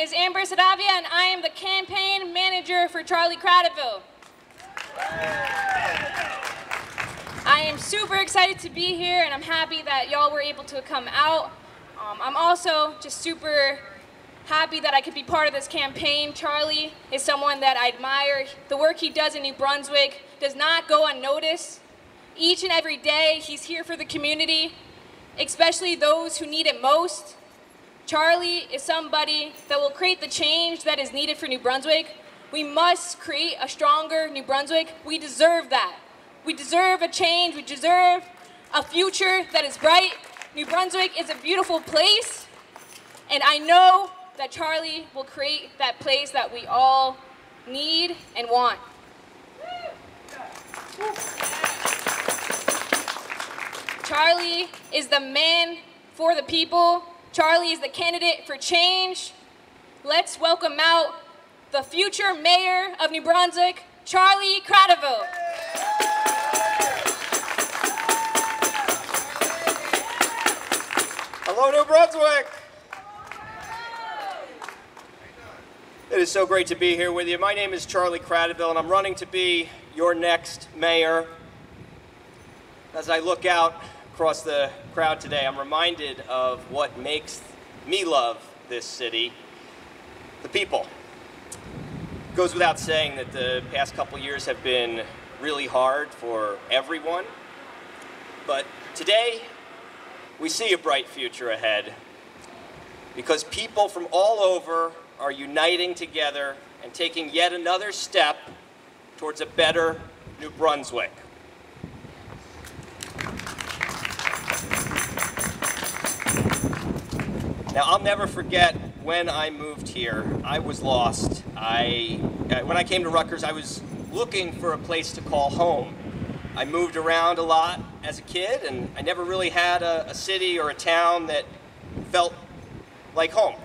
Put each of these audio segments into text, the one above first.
is Amber Sadavia, and I am the campaign manager for Charlie Kratovil. I am super excited to be here, and I'm happy that y'all were able to come out. I'm also just super happy that I could be part of this campaign. Charlie is someone that I admire. The work he does in New Brunswick does not go unnoticed. Each and every day, he's here for the community, especially those who need it most. Charlie is somebody that will create the change that is needed for New Brunswick. We must create a stronger New Brunswick. We deserve that. We deserve a change. We deserve a future that is bright. New Brunswick is a beautiful place, and I know that Charlie will create that place that we all need and want. Charlie is the man for the people. Charlie is the candidate for change. Let's welcome out the future mayor of New Brunswick, Charlie Kratovil. Hello, New Brunswick. It is so great to be here with you. My name is Charlie Kratovil, and I'm running to be your next mayor. As I look out across the crowd today, I'm reminded of what makes me love this city, the people. It goes without saying that the past couple years have been really hard for everyone, but today we see a bright future ahead because people from all over are uniting together and taking yet another step towards a better New Brunswick. Now, I'll never forget when I moved here. I was lost. When I came to Rutgers, I was looking for a place to call home. I moved around a lot as a kid, and I never really had a city or a town that felt like home.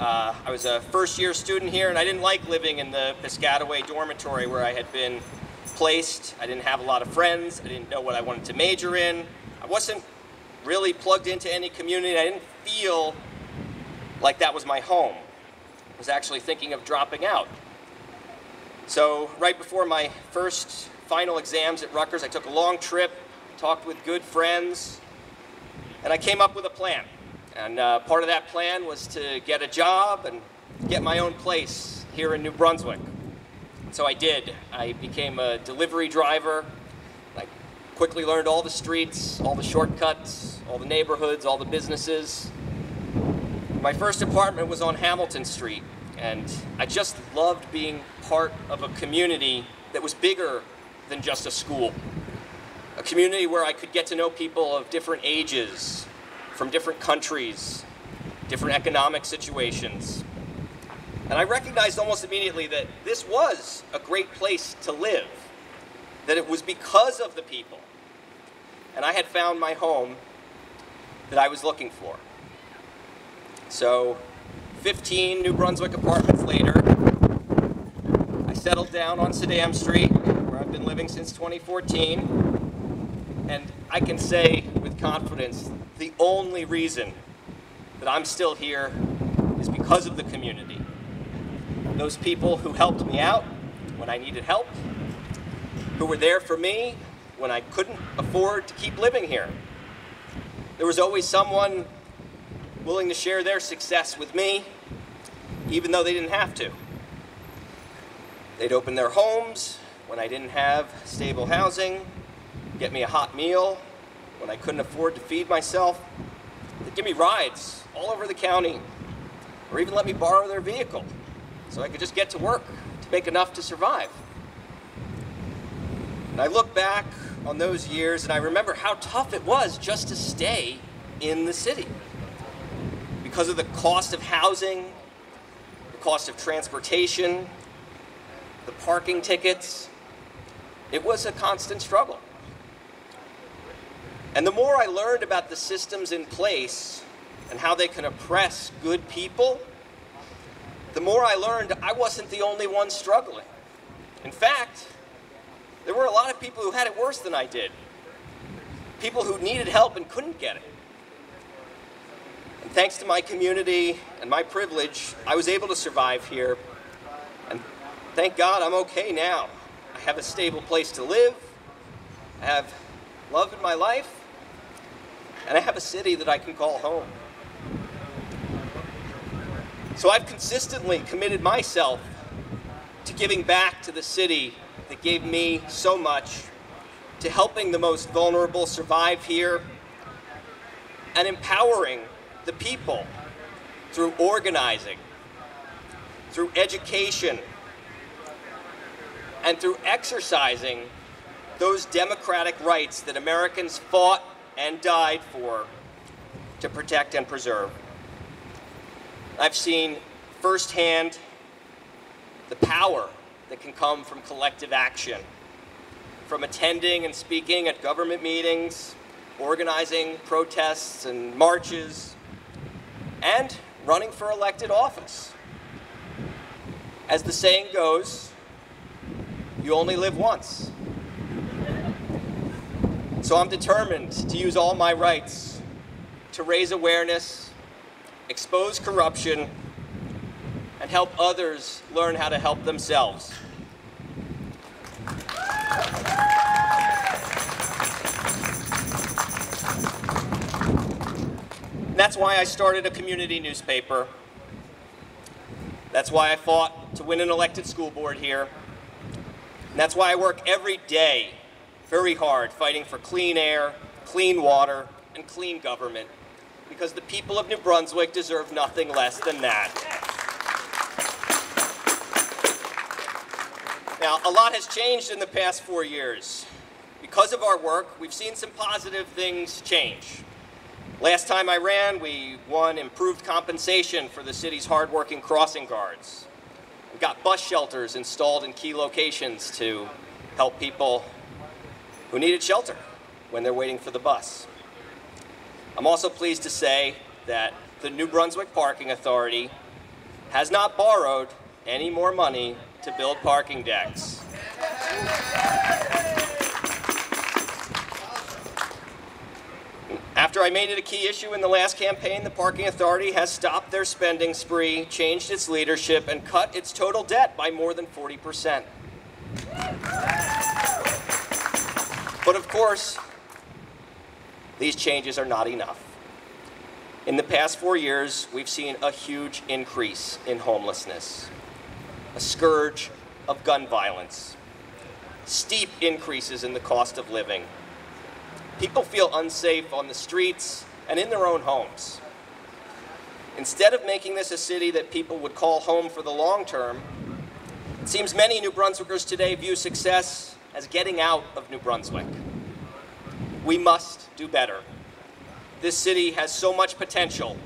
I was a first-year student here, and I didn't like living in the Piscataway dormitory where I had been placed. I didn't have a lot of friends. I didn't know what I wanted to major in. I wasn't really plugged into any community. I didn't feel like that was my home. I was actually thinking of dropping out. So right before my first final exams at Rutgers, I took a long trip, talked with good friends, and I came up with a plan. And part of that plan was to get a job and get my own place here in New Brunswick. So I did. I became a delivery driver. I quickly learned all the streets, all the shortcuts, all the neighborhoods, all the businesses. My first apartment was on Hamilton Street, and I just loved being part of a community that was bigger than just a school. A community where I could get to know people of different ages, from different countries, different economic situations. And I recognized almost immediately that this was a great place to live, that it was because of the people. And I had found my home that I was looking for. So 15 New Brunswick apartments later, I settled down on Saddam Street, where I've been living since 2014. And I can say with confidence, the only reason that I'm still here is because of the community. Those people who helped me out when I needed help, who were there for me when I couldn't afford to keep living here. There was always someone willing to share their success with me, even though they didn't have to. They'd open their homes when I didn't have stable housing, get me a hot meal when I couldn't afford to feed myself. They'd give me rides all over the county, or even let me borrow their vehicle so I could just get to work to make enough to survive. And I look back on those years and I remember how tough it was just to stay in the city. Because of the cost of housing, the cost of transportation, the parking tickets, it was a constant struggle. And the more I learned about the systems in place and how they can oppress good people, the more I learned I wasn't the only one struggling. In fact, there were a lot of people who had it worse than I did. People who needed help and couldn't get it. And thanks to my community and my privilege, I was able to survive here. And thank God I'm okay now. I have a stable place to live, I have love in my life, and I have a city that I can call home. So I've consistently committed myself to giving back to the city that gave me so much, to helping the most vulnerable survive here, and empowering the people through organizing, through education, and through exercising those democratic rights that Americans fought and died for to protect and preserve. I've seen firsthand the power that can come from collective action, from attending and speaking at government meetings, organizing protests and marches, and running for elected office. As the saying goes, you only live once. So I'm determined to use all my rights to raise awareness, expose corruption, and help others learn how to help themselves. That's why I started a community newspaper. That's why I fought to win an elected school board here. And that's why I work every day very hard fighting for clean air, clean water, and clean government, because the people of New Brunswick deserve nothing less than that. Now, a lot has changed in the past 4 years. Because of our work, we've seen some positive things change. Last time I ran, we won improved compensation for the city's hardworking crossing guards. We got bus shelters installed in key locations to help people who needed shelter when they're waiting for the bus. I'm also pleased to say that the New Brunswick Parking Authority has not borrowed any more money to build parking decks. After I made it a key issue in the last campaign, the Parking Authority has stopped their spending spree, changed its leadership, and cut its total debt by more than 40%. But of course, these changes are not enough. In the past 4 years, we've seen a huge increase in homelessness, a scourge of gun violence, steep increases in the cost of living. People feel unsafe on the streets and in their own homes. Instead of making this a city that people would call home for the long term, it seems many New Brunswickers today view success as getting out of New Brunswick. We must do better. This city has so much potential,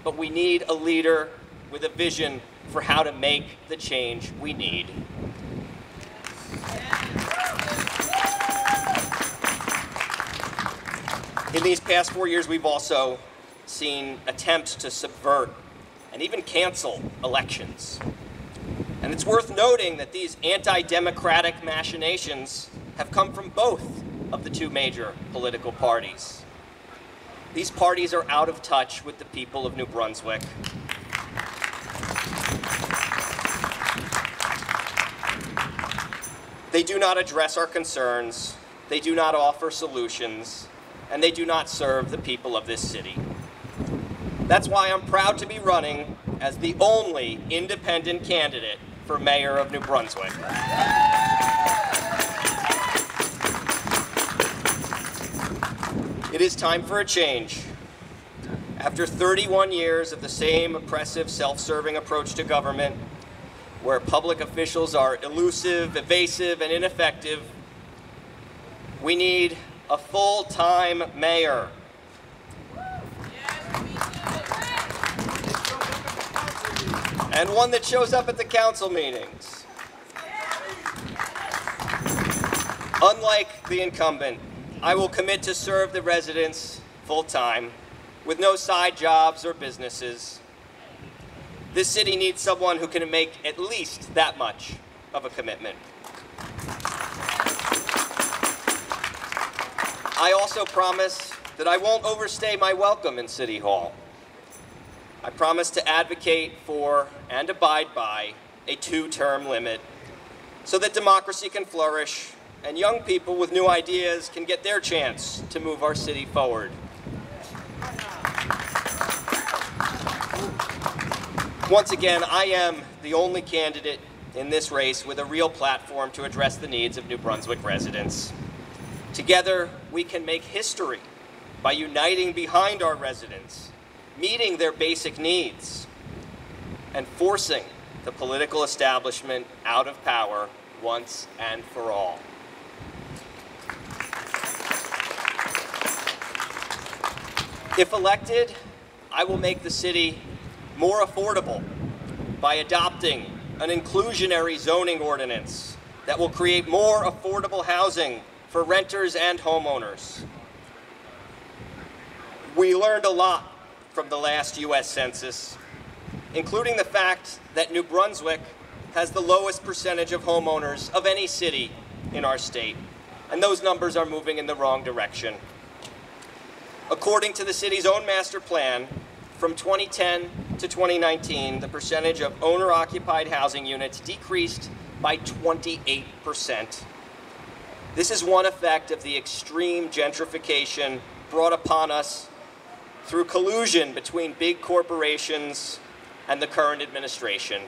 but we need a leader with a vision for how to make the change we need. In these past 4 years, we've also seen attempts to subvert and even cancel elections. And it's worth noting that these anti-democratic machinations have come from both of the two major political parties. These parties are out of touch with the people of New Brunswick. They do not address our concerns, they do not offer solutions, and they do not serve the people of this city. That's why I'm proud to be running as the only independent candidate for Mayor of New Brunswick. It is time for a change. After 31 years of the same oppressive, self-serving approach to government, where public officials are elusive, evasive, and ineffective, we need a full-time mayor. And one that shows up at the council meetings. Unlike the incumbent, I will commit to serve the residents full-time with no side jobs or businesses. This city needs someone who can make at least that much of a commitment. I also promise that I won't overstay my welcome in City Hall. I promise to advocate for and abide by a 2-term limit so that democracy can flourish and young people with new ideas can get their chance to move our city forward. Once again, I am the only candidate in this race with a real platform to address the needs of New Brunswick residents. Together, we can make history by uniting behind our residents, meeting their basic needs, and forcing the political establishment out of power once and for all. If elected, I will make the city more affordable by adopting an inclusionary zoning ordinance that will create more affordable housing for renters and homeowners. We learned a lot from the last US Census, including the fact that New Brunswick has the lowest percentage of homeowners of any city in our state, and those numbers are moving in the wrong direction. According to the city's own master plan, from 2010 to 2019, the percentage of owner-occupied housing units decreased by 28%. This is one effect of the extreme gentrification brought upon us through collusion between big corporations and the current administration.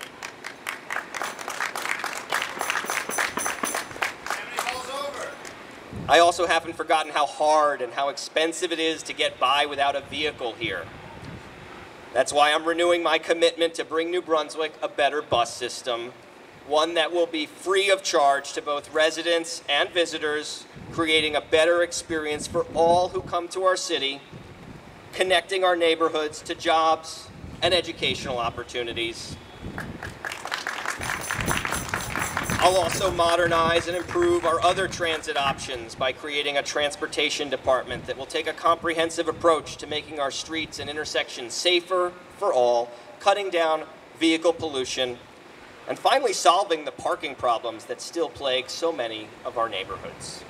I also haven't forgotten how hard and how expensive it is to get by without a vehicle here. That's why I'm renewing my commitment to bring New Brunswick a better bus system, one that will be free of charge to both residents and visitors, creating a better experience for all who come to our city, connecting our neighborhoods to jobs and educational opportunities. I'll also modernize and improve our other transit options by creating a transportation department that will take a comprehensive approach to making our streets and intersections safer for all, cutting down vehicle pollution, and finally solving the parking problems that still plague so many of our neighborhoods.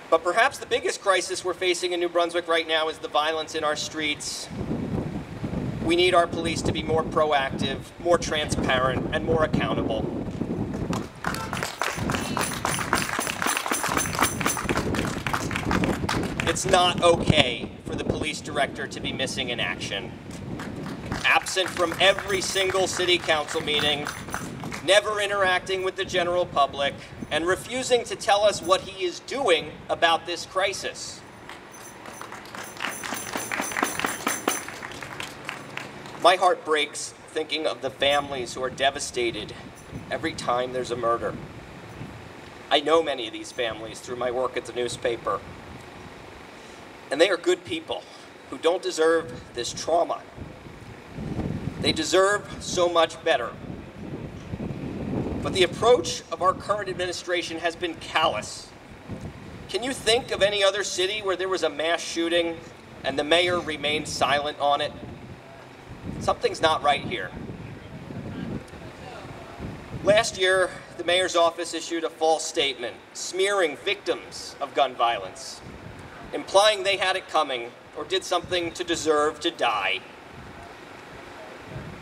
But perhaps the biggest crisis we're facing in New Brunswick right now is the violence in our streets. We need our police to be more proactive, more transparent, and more accountable. It's not okay for the police director to be missing in action, absent from every single city council meeting, never interacting with the general public, and refusing to tell us what he is doing about this crisis. My heart breaks thinking of the families who are devastated every time there's a murder. I know many of these families through my work at the newspaper, and they are good people who don't deserve this trauma. They deserve so much better. But the approach of our current administration has been callous. Can you think of any other city where there was a mass shooting and the mayor remained silent on it? Something's not right here. Last year, the mayor's office issued a false statement smearing victims of gun violence, implying they had it coming or did something to deserve to die.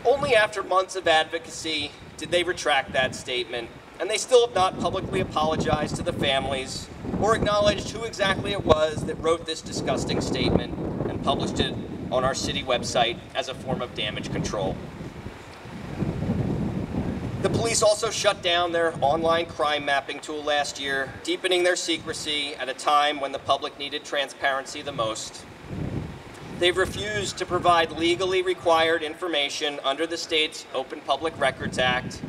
Only after months of advocacy did they retract that statement, and they still have not publicly apologized to the families or acknowledged who exactly it was that wrote this disgusting statement and published it on our city website as a form of damage control. The police also shut down their online crime mapping tool last year, deepening their secrecy at a time when the public needed transparency the most. They've refused to provide legally required information under the state's Open Public Records Act.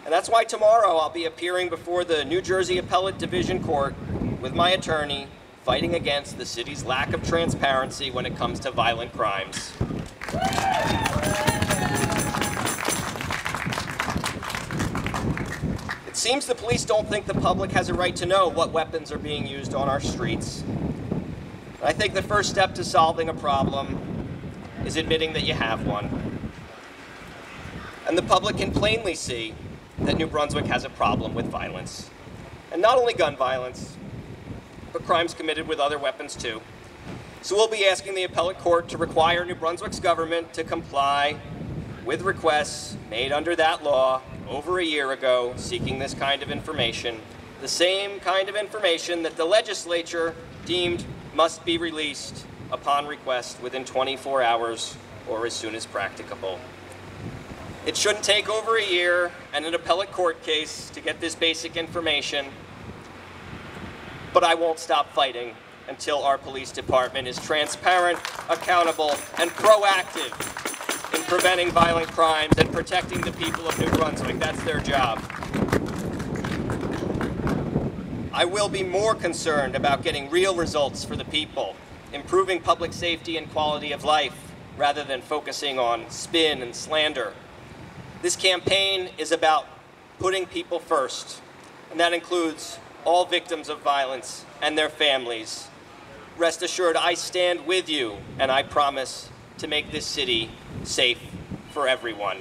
And that's why tomorrow I'll be appearing before the New Jersey Appellate Division Court with my attorney, fighting against the city's lack of transparency when it comes to violent crimes. It seems the police don't think the public has a right to know what weapons are being used on our streets. I think the first step to solving a problem is admitting that you have one. And the public can plainly see that New Brunswick has a problem with violence. And not only gun violence, but crimes committed with other weapons too. So we'll be asking the appellate court to require New Brunswick's government to comply with requests made under that law over a year ago seeking this kind of information, the same kind of information that the legislature deemed must be released upon request within 24 hours or as soon as practicable. It shouldn't take over a year and an appellate court case to get this basic information, but I won't stop fighting until our police department is transparent, accountable, and proactive in preventing violent crimes and protecting the people of New Brunswick. That's their job. I will be more concerned about getting real results for the people, improving public safety and quality of life, rather than focusing on spin and slander. This campaign is about putting people first, and that includes all victims of violence and their families. Rest assured, I stand with you, and I promise to make this city safe for everyone.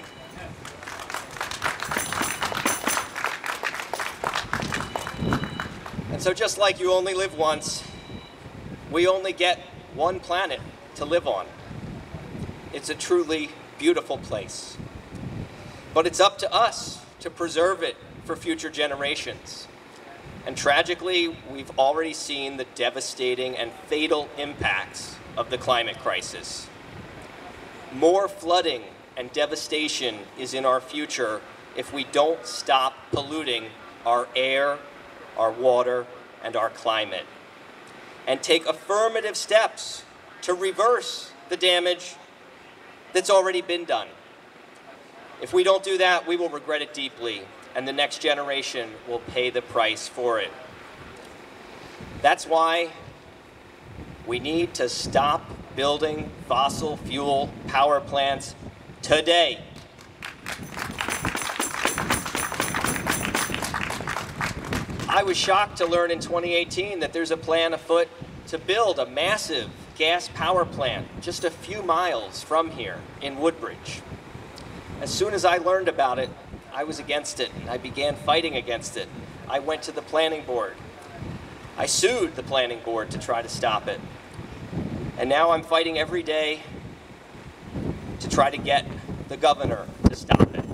And so just like you only live once, we only get one planet to live on. It's a truly beautiful place. But it's up to us to preserve it for future generations. And tragically, we've already seen the devastating and fatal impacts of the climate crisis. More flooding and devastation is in our future if we don't stop polluting our air, our water, and our climate, and take affirmative steps to reverse the damage that's already been done. If we don't do that, we will regret it deeply, and the next generation will pay the price for it. That's why we need to stop building fossil fuel power plants today. I was shocked to learn in 2018 that there's a plan afoot to build a massive gas power plant just a few miles from here in Woodbridge. As soon as I learned about it, I was against it, and I began fighting against it. I went to the planning board. I sued the planning board to try to stop it. And now I'm fighting every day to try to get the governor to stop it.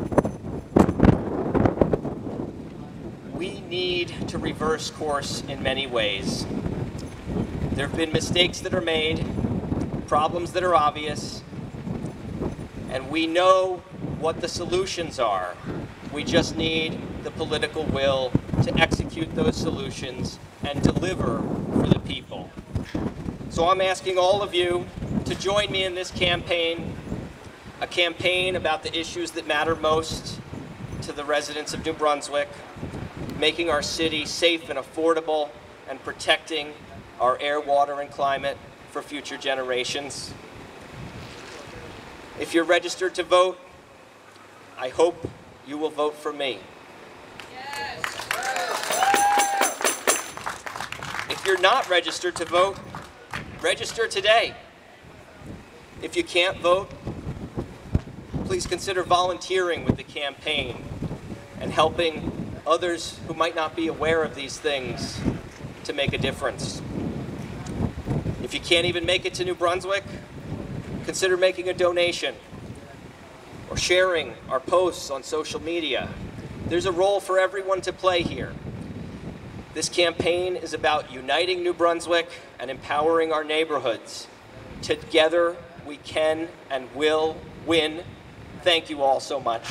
We need to reverse course in many ways. There have been mistakes that are made, problems that are obvious, and we know what the solutions are. We just need the political will to execute those solutions and deliver for the people. So I'm asking all of you to join me in this campaign, a campaign about the issues that matter most to the residents of New Brunswick, making our city safe and affordable, and protecting our air, water, and climate for future generations. If you're registered to vote, I hope you will vote for me. Yes. If you're not registered to vote, register today. If you can't vote, please consider volunteering with the campaign and helping others who might not be aware of these things to make a difference. If you can't even make it to New Brunswick, consider making a donation or sharing our posts on social media. There's a role for everyone to play here. This campaign is about uniting New Brunswick and empowering our neighborhoods. Together, we can and will win. Thank you all so much.